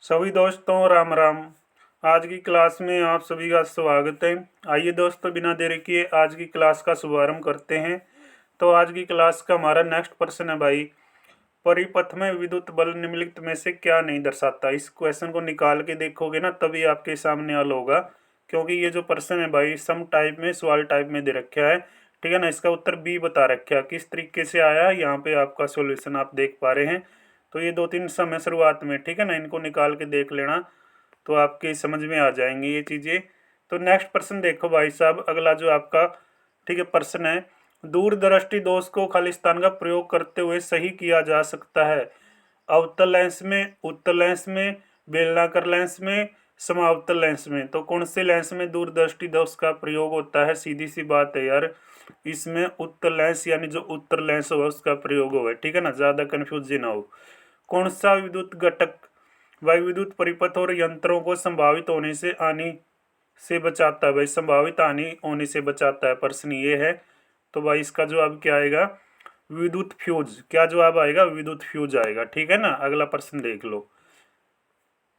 सभी दोस्तों राम राम। आज की क्लास में आप सभी का स्वागत है। आइए दोस्तों, बिना देरी किए आज की क्लास का शुभारंभ करते हैं। तो आज की क्लास का हमारा नेक्स्ट प्रश्न है भाई, परिपथ में विद्युत बल निम्नलिखित में से क्या नहीं दर्शाता। इस क्वेश्चन को निकाल के देखोगे ना तभी आपके सामने हल होगा, क्योंकि ये जो प्रश्न है भाई सम टाइप में सवाल टाइप में दे रखा है। ठीक है ना, इसका उत्तर बी बता रखा है। किस तरीके से आया यहाँ पे आपका सॉल्यूशन आप देख पा रहे हैं। तो ये दो तीन समय शुरुआत में, ठीक है ना, इनको निकाल के देख लेना तो आपके समझ में आ जाएंगे ये चीज़ें। तो नेक्स्ट प्रश्न देखो भाई साहब, अगला जो आपका ठीक है प्रश्न है, दूरदृष्टि दोष को खालिस्तान का प्रयोग करते हुए सही किया जा सकता है अवतल लेंस में, उत्तल लेंस में, बेलनाकर लेंस में, समावतल लेंस में। तो कौन से लेंस में दूरदृष्टि दोष का प्रयोग होता है? सीधी सी बात है यार, इसमें उत्तल लेंस यानी जो उत्तर लेंस होगा उसका प्रयोग होगा। ठीक है ना, ज़्यादा कन्फ्यूज ना हो। कौन सा विद्युत घटक वायु विद्युत परिपथ और यंत्रों को संभावित होने से हानि से बचाता है? भाई संभावित हानि होने से बचाता है, प्रश्न ये है। तो भाई इसका जवाब क्या आएगा? विद्युत फ्यूज। क्या जवाब आएगा? विद्युत फ्यूज आएगा। ठीक है ना, अगला प्रश्न देख लो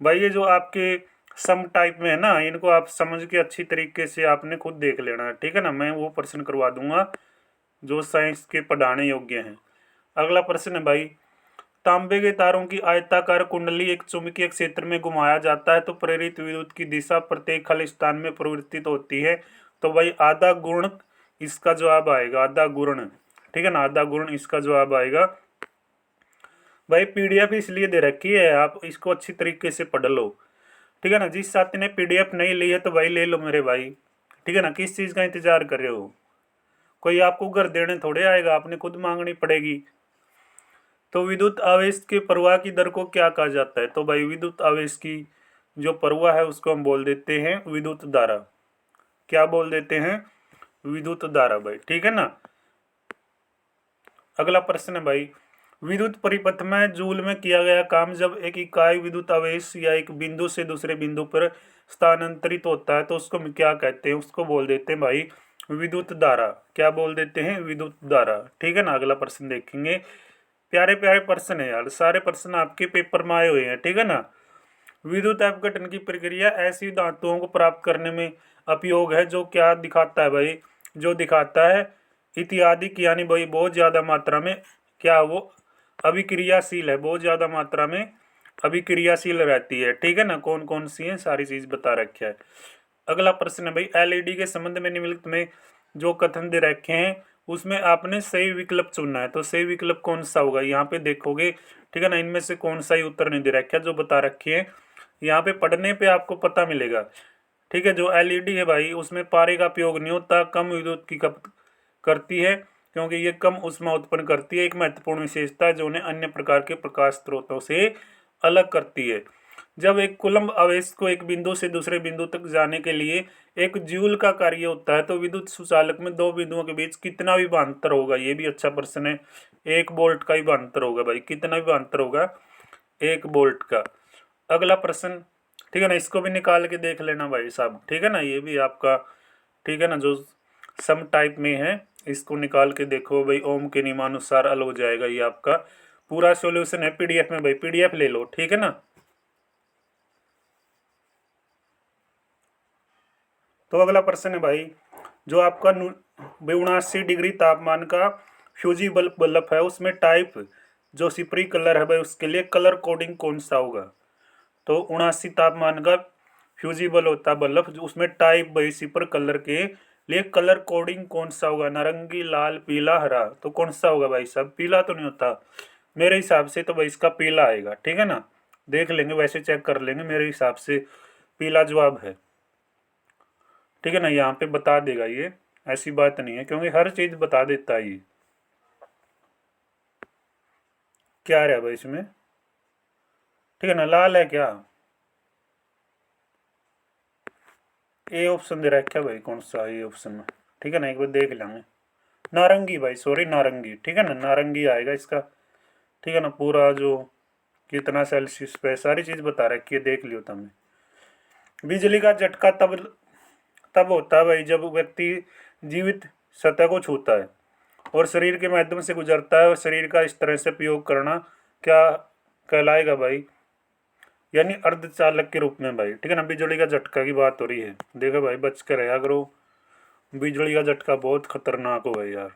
भाई। ये जो आपके सम टाइप में है ना, इनको आप समझ के अच्छी तरीके से आपने खुद देख लेना है। ठीक है ना, मैं वो प्रश्न करवा दूंगा जो साइंस के पढ़ाने योग्य हैं। अगला प्रश्न है भाई, तांबे के तारों की आयताकार कुंडली एक चुंबकीय क्षेत्र में घुमाया जाता है तो प्रेरित विद्युत की दिशा प्रत्येक खालिस्तान में परिवर्तित होती है। तो भाई आधा गुण इसका जवाब आएगा, आधा गुण। ठीक है ना, आधा गुण इसका जवाब आएगा। भाई पीडीएफ इसलिए दे रखी है, आप इसको अच्छी तरीके से पढ़ लो। ठीक है ना, जिस साथी ने पीडीएफ नहीं ली है तो भाई ले लो मेरे भाई। ठीक है ना, किस चीज़ का इंतजार कर रहे हो? कोई आपको घर देने थोड़े आएगा, आपने खुद मांगनी पड़ेगी। तो विद्युत आवेश के प्रवाह की दर को क्या कहा जाता है? तो भाई विद्युत आवेश की जो प्रवाह है उसको हम बोल देते हैं विद्युत धारा। क्या बोल देते हैं? विद्युत धारा भाई। ठीक है ना। अगला प्रश्न है भाई, विद्युत परिपथ में जूल में किया गया काम जब एक इकाई विद्युत आवेश या एक बिंदु से दूसरे बिंदु पर स्थानांतरित होता है तो उसको हम क्या कहते हैं? उसको बोल देते हैं भाई विद्युत धारा। क्या बोल देते हैं? विद्युत धारा। ठीक है ना, अगला प्रश्न देखेंगे। प्यारे प्यारे प्रश्न है यार, सारे प्रश्न आपके पेपर में आए हुए हैं। ठीक है ना। विद्युत अपघटन की प्रक्रिया ऐसी धातुओं को प्राप्त करने में उपयोग है जो क्या दिखाता है भाई? जो दिखाता है इत्यादि की, यानी भाई बहुत ज़्यादा मात्रा में क्या वो अभिक्रियाशील है, बहुत ज़्यादा मात्रा में अभिक्रियाशील रहती है। ठीक है ना, कौन कौन सी है सारी चीज़ बता रखा है। अगला प्रश्न है भाई, एलईडी के संबंध में निम्नलिखित में जो कथन दे रखे हैं उसमें आपने सही विकल्प चुनना है। तो सही विकल्प कौन सा होगा यहाँ पे देखोगे। ठीक है ना, इनमें से कौन सा ही उत्तर नहीं दे रखा जो बता रखे हैं, यहाँ पे पढ़ने पे आपको पता मिलेगा। ठीक है, जो एलईडी है भाई उसमें पारे का उपयोग नहीं होता, कम विद्युत की खपत करती है क्योंकि ये कम ऊष्मा उत्पन्न करती है। एक महत्वपूर्ण विशेषता है जो उन्हें अन्य प्रकार के प्रकाश स्रोतों से अलग करती है। जब एक कूलम्ब आवेश को एक बिंदु से दूसरे बिंदु तक जाने के लिए एक जूल का कार्य होता है तो विद्युत सुचालक में दो बिंदुओं के बीच कितना विभवांतर होगा? ये भी अच्छा प्रश्न है। 1 वोल्ट का विभवांतर होगा भाई। कितना विभवांतर होगा? 1 वोल्ट का। अगला प्रश्न, ठीक है ना, इसको भी निकाल के देख लेना भाई साहब। ठीक है ना, ये भी आपका ठीक है ना जो सम टाइप में है, इसको निकाल के देखो भाई, ओम के नियमानुसार हल हो जाएगा। ये आपका पूरा सॉल्यूशन है पीडीएफ में भाई, पीडीएफ ले लो। ठीक है ना। तो अगला प्रश्न है भाई, जो आपका 79 डिग्री तापमान का फ्यूजिबल बल्ब है उसमें टाइप जो सिपरी कलर है भाई उसके लिए कलर कोडिंग कौन सा होगा? तो 79 तापमान का फ्यूजिबल होता है बल्ब, उसमें टाइप भाई सिपर कलर के लिए कलर कोडिंग कौन सा होगा? नारंगी, लाल, पीला, हरा। तो कौन सा होगा भाई साहब? पीला तो नहीं होता मेरे हिसाब से, तो भाई इसका पीला आएगा। ठीक है ना, देख लेंगे, वैसे चेक कर लेंगे, मेरे हिसाब से पीला जवाब है। ठीक है ना, यहाँ पे बता देगा ये, ऐसी बात नहीं है क्योंकि हर चीज बता देता है ये। क्या रहा भाई इसमें? ठीक है ना, लाल है क्या? ए ऑप्शन दे रहा है क्या भाई? कौन सा ए ऑप्शन में? ठीक है ना, एक बार देख लेंगे। नारंगी भाई, सॉरी नारंगी। ठीक है ना, नारंगी आएगा इसका। ठीक है ना, पूरा जो कितना सेल्सियस पे सारी चीज बता रखी है, देख लियो तुमने। बिजली का झटका तब तब होता है भाई जब व्यक्ति जीवित सतह को छूता है और शरीर के माध्यम से गुजरता है, और शरीर का इस तरह से प्रयोग करना क्या कहलाएगा भाई? यानी अर्धचालक के रूप में भाई, ठीक है ना। बिजली का झटका की बात हो रही है, देखो भाई बच कर रहा करो, बिजली का झटका बहुत खतरनाक हो भाई यार।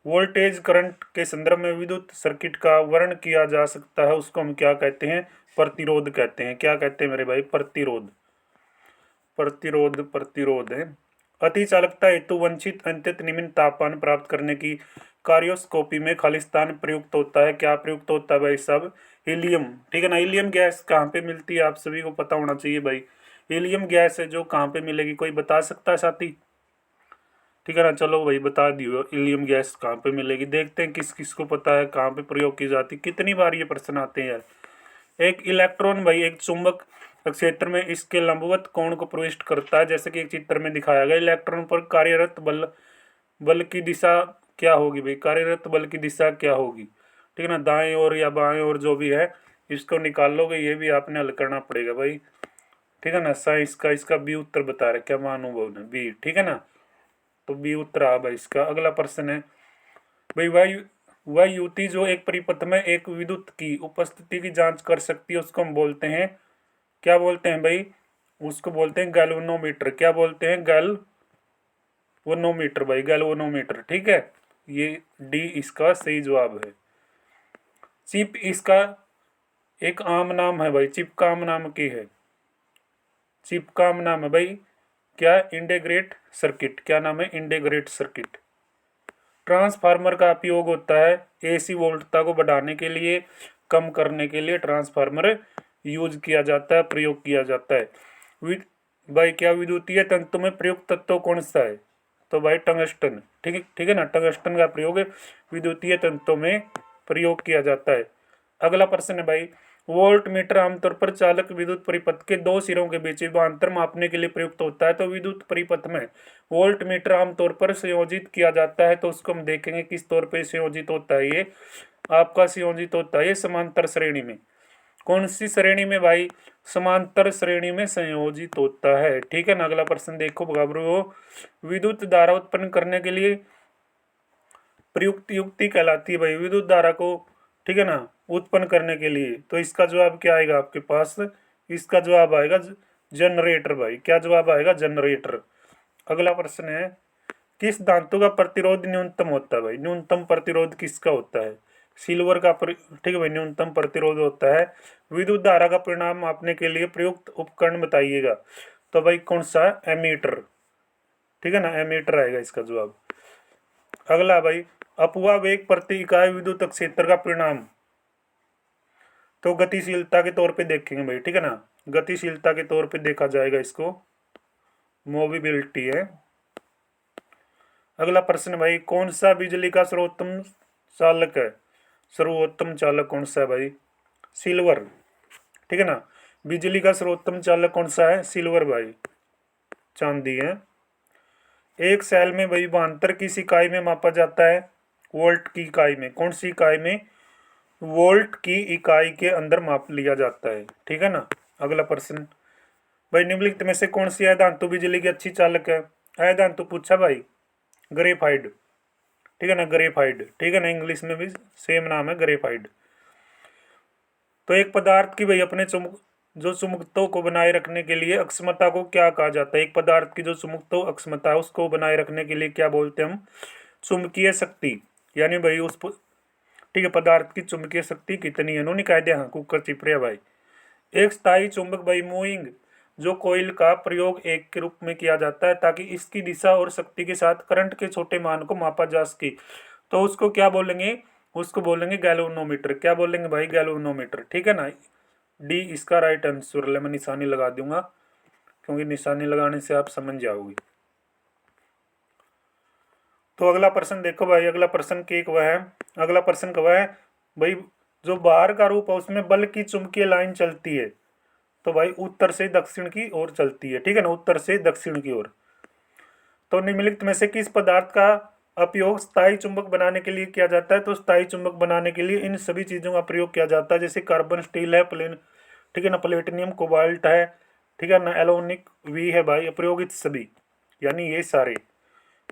वोल्टेज करंट के संदर्भ में विद्युत सर्किट का वर्णन किया जा सकता है, उसको हम क्या कहते हैं, प्रतिरोध कहते हैं। क्या कहते हैं मेरे भाई, प्रतिरोध। प्रतिरोध प्रतिरोध है। अतिचालकता हेतु वंचित अंत्यत निम्न तापमान प्राप्त करने की कार्योस्कोपी में खालिस्तान प्रयुक्त होता है। क्या प्रयुक्त होता है भाई साहब, हीलियम, ठीक है ना। हीलियम गैस कहाँ पे मिलती है, आप सभी को पता होना चाहिए भाई। हीलियम गैस है जो कहाँ पे मिलेगी, कोई बता सकता है साथी, ठीक है ना। चलो भाई बता दियो हीलियम गैस कहाँ पे मिलेगी, देखते हैं किस किस को पता है कहाँ पे प्रयोग की जाती है। कितनी बार ये प्रश्न आते हैं यार। एक इलेक्ट्रॉन भाई एक चुंबक क्षेत्र में इसके लंबवत कोण को प्रविष्ट करता है, जैसे कि एक चित्र में दिखाया गया। इलेक्ट्रॉन पर कार्यरत बल बल की दिशा क्या होगी भाई, कार्यरत बल की दिशा क्या होगी, ठीक है ना। दाएं ओर या बाएं ओर जो भी है इसको निकाल लोगे, ये भी आपने हल करना पड़ेगा भाई, ठीक है ना। साइंस का इसका बी उत्तर बता रहे, क्या महानुभव ने, बी, ठीक है ना। तो बी उत्तर आ भाई इसका। अगला प्रश्न है भाई, वह युति जो एक परिपथ में एक विद्युत की उपस्थिति की जांच कर सकती है उसको हम बोलते हैं, क्या बोलते हैं भाई, उसको बोलते हैं गैल्वेनोमीटर। क्या बोलते हैं, गैल्वेनोमीटर भाई, गैल्वेनोमीटर, ठीक है। ये डी इसका सही जवाब है। चिप इसका एक आम नाम है भाई, चिप का आम नाम की है, चिप का आम नाम है भाई क्या, इंटीग्रेट सर्किट। क्या नाम है, इंटीग्रेट सर्किट। ट्रांसफार्मर का उपयोग होता है एसी वोल्टता को बढ़ाने के लिए, कम करने के लिए ट्रांसफार्मर यूज किया जाता है, प्रयोग किया जाता है। भाई क्या विद्युतीय तंतु में प्रयुक्त तत्व कौन सा है, तो भाई टंगस्टन, ठीक है ना। टंगस्टन का प्रयोग विद्युतीय तंतु में प्रयोग किया जाता है। अगला प्रश्न है भाई, वोल्ट मीटर आमतौर पर चालक विद्युत परिपथ के दो सिरों के बीच विभवांतर मापने के लिए प्रयुक्त होता है। तो विद्युत परिपथ में वोल्ट मीटर आमतौर पर संयोजित किया जाता है, तो उसको हम देखेंगे किस तौर पे संयोजित होता है। ये आपका संयोजित होता है ये समांतर श्रेणी में। कौन सी श्रेणी में भाई, समांतर श्रेणी में संयोजित होता है, ठीक है ना। अगला प्रश्न देखो घबरो, विद्युत धारा उत्पन्न करने के लिए प्रयुक्त युक्ति कहलाती है भाई, विद्युत धारा को, ठीक है ना, उत्पन्न करने के लिए। तो इसका जवाब क्या आएगा आपके पास, इसका जवाब आएगा जनरेटर भाई। क्या जवाब आएगा, जनरेटर। अगला प्रश्न है, किस धातु का प्रतिरोध न्यूनतम होता है भाई, न्यूनतम प्रतिरोध किसका होता है, सिल्वर का ठीक है भाई, न्यूनतम प्रतिरोध होता है। विद्युत धारा का परिणाम मापने के लिए प्रयुक्त उपकरण बताइएगा, तो भाई कौन सा, एमीटर, ठीक है ना, एमीटर आएगा इसका जवाब। अगला भाई, अपव्यय वेग प्रति इकाई विद्युत क्षेत्र का परिणाम, तो गतिशीलता के तौर पे देखेंगे भाई, ठीक है ना। गतिशीलता के तौर पे देखा जाएगा इसको, मोबिलिटी है। अगला प्रश्न भाई, कौन सा बिजली का सर्वोत्तम चालक है, सर्वोत्तम चालक कौन सा है भाई, सिल्वर, ठीक है ना। बिजली का सर्वोत्तम चालक कौन सा है, सिल्वर भाई, चांदी है। एक सेल में भाई विभवांतर किस इकाई में मापा जाता है, वोल्ट की इकाई में। कौन सी इकाई में, वोल्ट की इकाई के अंदर माप लिया जाता है, ठीक है ना। अगला प्रश्न भाई, निम्नलिखित में से कौन सी धातु बिजली की अच्छी चालक है, धातु पूछा भाई, ग्रेफाइड, ठीक है ना, ग्रेफाइड, ठीक है ना। इंग्लिश में भी सेम नाम है, ग्रेफाइड। तो एक पदार्थ की भाई अपने जो चुंबकत्व को बनाए रखने के लिए अक्षमता को क्या कहा जाता है, एक पदार्थ की जो चुंबकत्व अक्षमता है उसको बनाए रखने के लिए क्या बोलते हैं हम, चुंबकीय शक्ति। यानी भाई उस, ठीक है, पदार्थ की चुंबकीय शक्ति कितनी है, उन्होंने कह दिया, हाँ कुकर चिपरिया भाई। एक स्थायी चुंबक भाई मूविंग जो कोयल का प्रयोग एक के रूप में किया जाता है ताकि इसकी दिशा और शक्ति के साथ करंट के छोटे मान को मापा जा सके, तो उसको क्या बोलेंगे, उसको बोलेंगे गैल्वेनोमीटर। क्या बोलेंगे भाई, गैल्वेनोमीटर, ठीक है ना। डी इसका राइट आंसर, मैं निशानी लगा दूंगा क्योंकि निशानी लगाने से आप समझ जाओगे। तो अगला प्रश्न देखो भाई, अगला प्रश्न के एक वह है, अगला प्रश्न का वह है भाई, जो बाहर का रूप है उसमें बल की चुंबकीय लाइन चलती है, तो भाई उत्तर से दक्षिण की ओर चलती है, ठीक है ना, उत्तर से दक्षिण की ओर। तो निम्नलिखित में से किस पदार्थ का उपयोग स्थायी चुंबक बनाने के लिए किया जाता है, तो स्थायी चुंबक बनाने के लिए इन सभी चीजों का प्रयोग किया जाता है, जैसे कार्बन स्टील है, ठीक है ना, प्लेटिनियम कोबाल्ट है, ठीक है ना, एलोनिक वी है भाई, अप्रयोगित सभी, यानी ये सारे।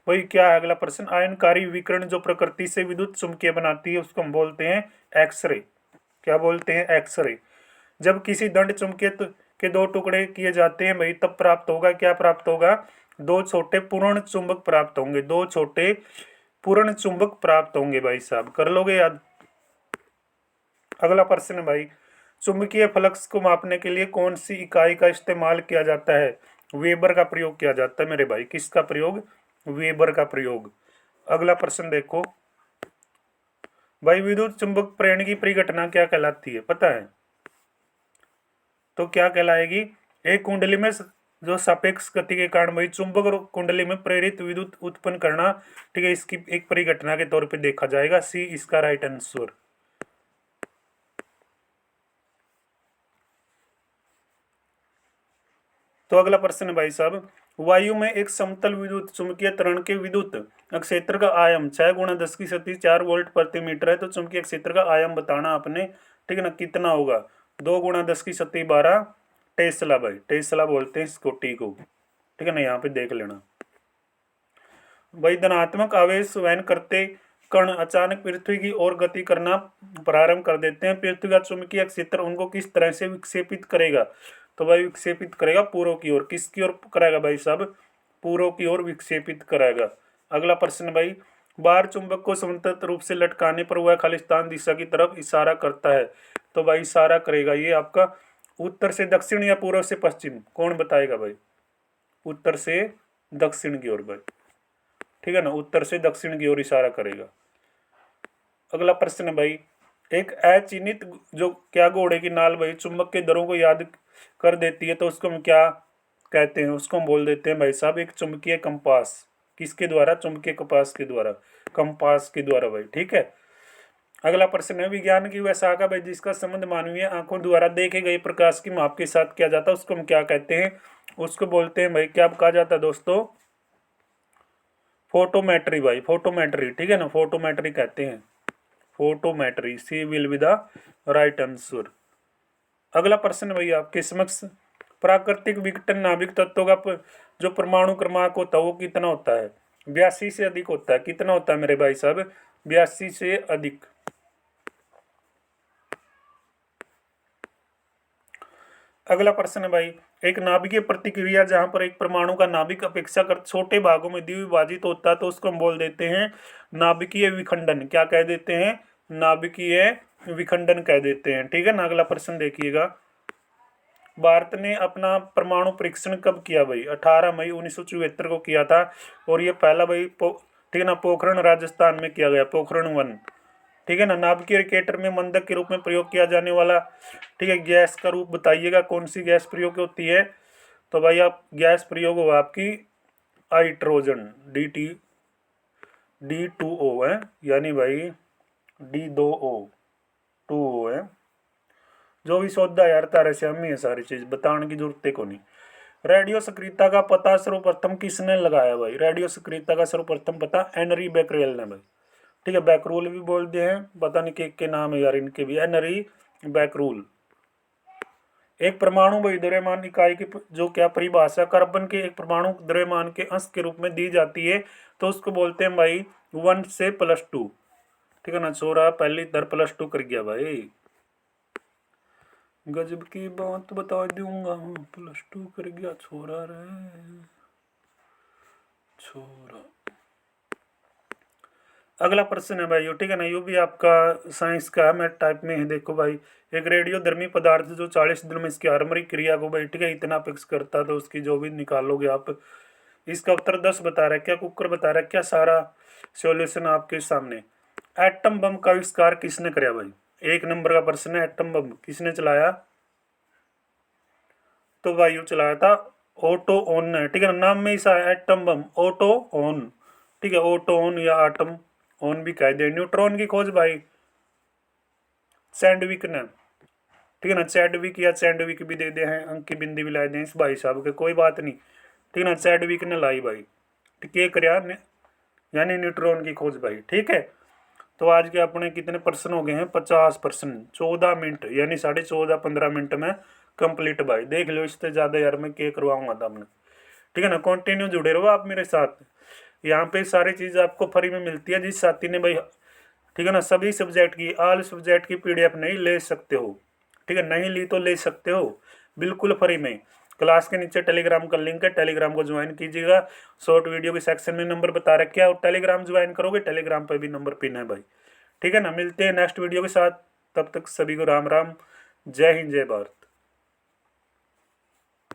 वही क्या है अगला प्रश्न, आयनकारी विकिरण जो प्रकृति से विद्युत चुंबकीय बनाती है उसको हम बोलते हैं एक्सरे। क्या बोलते हैं, एक्सरे। जब किसी दंड चुंबकीय के दो टुकड़े किए जाते हैं भाई, तब प्राप्त होगा क्या? प्राप्त होगा दो छोटे पूर्ण चुंबक प्राप्त होंगे, दो छोटे पूर्ण चुंबक प्राप्त होंगे भाई साहब, कर लोगे याद। अगला प्रश्न है भाई, चुंबकीय फ्लक्स को मापने के लिए कौन सी इकाई का इस्तेमाल किया जाता है? वेबर का प्रयोग किया जाता है मेरे भाई। किसका प्रयोग? वेबर का प्रयोग। अगला प्रश्न देखो भाई, विद्युत चुंबक प्रेरण की परिघटना क्या कहलाती है? पता है तो क्या कहलाएगी? एक कुंडली में जो सापेक्ष गति के कारण भाई चुंबक और कुंडली में प्रेरित विद्युत उत्पन्न करना, ठीक है, इसकी एक परिघटना के तौर पे देखा जाएगा। सी इसका राइट आंसर। तो अगला प्रश्न है भाई साहब, वायु में एक समतल विद्युत चुंबकीय त्वरण के विद्युत क्षेत्र का आयाम 6 गुणा 10⁻³ 4 वोल्ट प्रति मीटर है। तो चुंबकीय क्षेत्र का आयाम बताना आपने, ठीक है ना, कितना होगा? 2 गुणा 10⁻12 टेस्ला भाई, टेस्ला बोलते हैं इसको, टी को, ठीक है ना, यहाँ पे देख लेना भाई। धनात्मक आवेश वहन करते कण अचानक पृथ्वी की ओर गति करना प्रारंभ कर देते हैं। पृथ्वी का चुंबकीय क्षेत्र उनको किस तरह से विक्षेपित करेगा? तो भाई विक्षेपित करेगा पूर्व की ओर। किसकी ओर कराएगा भाई साहब? पूर्व की ओर विक्षेपित कराएगा। अगला प्रश्न भाई, बाहर चुंबक को समतल रूप से लटकाने पर वह खालिस्तान दिशा की तरफ इशारा करता है। तो भाई इशारा करेगा ये आपका उत्तर से दक्षिण या पूर्व से पश्चिम, कौन बताएगा भाई? उत्तर से दक्षिण की ओर भाई, ठीक है ना, उत्तर से दक्षिण की ओर इशारा करेगा। अगला प्रश्न है भाई, एक अचिन्हित जो क्या घोड़े की नाल भाई चुंबक के दरों को याद कर देती है, तो उसको हम क्या कहते हैं? उसको हम बोल देते हैं भाई साहब एक चुंबकीय कंपास। किसके द्वारा? चुंबकीय कंपास के द्वारा, कंपास के द्वारा भाई, ठीक है। अगला प्रश्न है, विज्ञान की वह शाखा भाई जिसका संबंध मानवीय आंखों द्वारा देखे गए प्रकाश की माप के साथ किया जाता है, उसको हम क्या कहते हैं? उसको बोलते हैं भाई, क्या कहा जाता है दोस्तों? फोटोमेट्री भाई, फोटोमेट्री, ठीक है ना, फोटोमेट्री कहते हैं, photometry. C will be the right answer. अगला प्रश्न भाई आपके समक्ष, प्राकृतिक विघटन नाभिक तत्वों का जो परमाणु क्रमांक होता है वो कितना होता है? 82 से अधिक होता है। कितना होता है मेरे भाई साहब? 82 से अधिक। अगला प्रश्न है भाई, एक नाभिकीय प्रतिक्रिया जहां पर एक परमाणु का नाभिक अपेक्षाकृत छोटे भागों में द्विविभाजित होता है, तो उसको हम बोल देते हैं नाभिकीय विखंडन। क्या कह देते हैं? नाभिकीय विखंडन कह देते हैं, ठीक है ना। अगला प्रश्न देखिएगा, भारत ने अपना परमाणु परीक्षण कब किया भाई? 18 मई 1974 को किया था। और ये पहला भाई ठीक है ना, पोखरण राजस्थान में किया गया, पोखरण 1, ठीक है ना। नाभिकीय रिएक्टर में मंदक के रूप में प्रयोग किया जाने वाला, ठीक है, गैस का रूप बताइएगा, कौन सी गैस प्रयोग होती है? तो भाई आप गैस प्रयोग होगा आपकी हाइड्रोजन, D2O है, यानी भाई D2O है। जो भी सौदा यार तारे से हम ही है, सारी चीज बताने की जरूरत को नहीं। रेडियो सक्रियता का पता सर्वप्रथम किसने लगाया भाई? रेडियो सक्रियता का सर्वप्रथम पता हेनरी बैकरेल ने भाई, ठीक है। बैकरूल भी बोलते हैं, पता नहीं के नाम है यार इनके भी, हेनरी बैकरूल। एक परमाणु भाई द्रव्यमान इकाई की जो क्या परिभाषा कार्बन के एक परमाणु द्रव्यमान के अंश के रूप में दी जाती है, तो उसको बोलते हैं भाई 1 से +2, ठीक है ना। छोरा पहली दर +2 कर गया भाई, गजब की बात बता दूंगा, +2 कर गया छोरा रे छोरा। अगला प्रश्न है भाई, ठीक है ना, ये भी आपका साइंस का है, मैथ टाइप में है। देखो भाई, एक रेडियोधर्मी पदार्थ जो 40 दिन में इसकी हार्मोनिक क्रिया को भाई, ठीक है, इतना अपेक्ष करता है, तो उसकी जो भी निकालोगे आप, इसका उत्तर 10 बता रहा है क्या, कुकर बता रहा है क्या, सारा सॉल्यूशन आपके सामने। एटम बम का आविष्कार किसने कराया भाई? 1 नंबर का प्रश्न है, एटम बम किसने चलाया? तो भाई वो चलाया था ओटो ऑन ने, ठीक है ना, नाम में ही सा एटम बम, ओटो ऑन, ठीक है, ओटो ऑन या आटम ऑन भी कह दे। न्यूट्रॉन की खोज भाई सैंडविक ने, ठीक है ना, चैडविक या सैंडविक भी दे दे हैं, अंक की बिंदी भी ला दे इस भाई साहब के, कोई बात नहीं, ठीक है ना, चैडविक ने लाई भाई, ठीक है, कर यानी न्यूट्रॉन की खोज भाई, ठीक है। तो आज के अपने कितने प्रश्न हो गए हैं? 50 प्रश्न, 14 मिनट, यानी 14.5-15 मिनट में कंप्लीट भाई। देख लो, इससे ज़्यादा यार मैं क्या करवाऊंगा था आपने, ठीक है ना। कंटिन्यू जुड़े रहो आप मेरे साथ, यहाँ पे सारी चीज़ आपको फ्री में मिलती है। जिस साथी ने भाई, ठीक है ना, सभी सब्जेक्ट की, ऑल सब्जेक्ट की PDF नहीं ले सकते हो, ठीक है, नहीं ली तो ले सकते हो, बिल्कुल फ्री में। क्लास के नीचे टेलीग्राम का लिंक है, टेलीग्राम को ज्वाइन कीजिएगा। शॉर्ट वीडियो के सेक्शन में नंबर बता रखे है, और टेलीग्राम ज्वाइन करोगे टेलीग्राम पर भी नंबर पिन है भाई। ठीक है ना, मिलते हैं नेक्स्ट वीडियो के साथ, तब तक सभी को राम राम, जय हिंद जय भारत।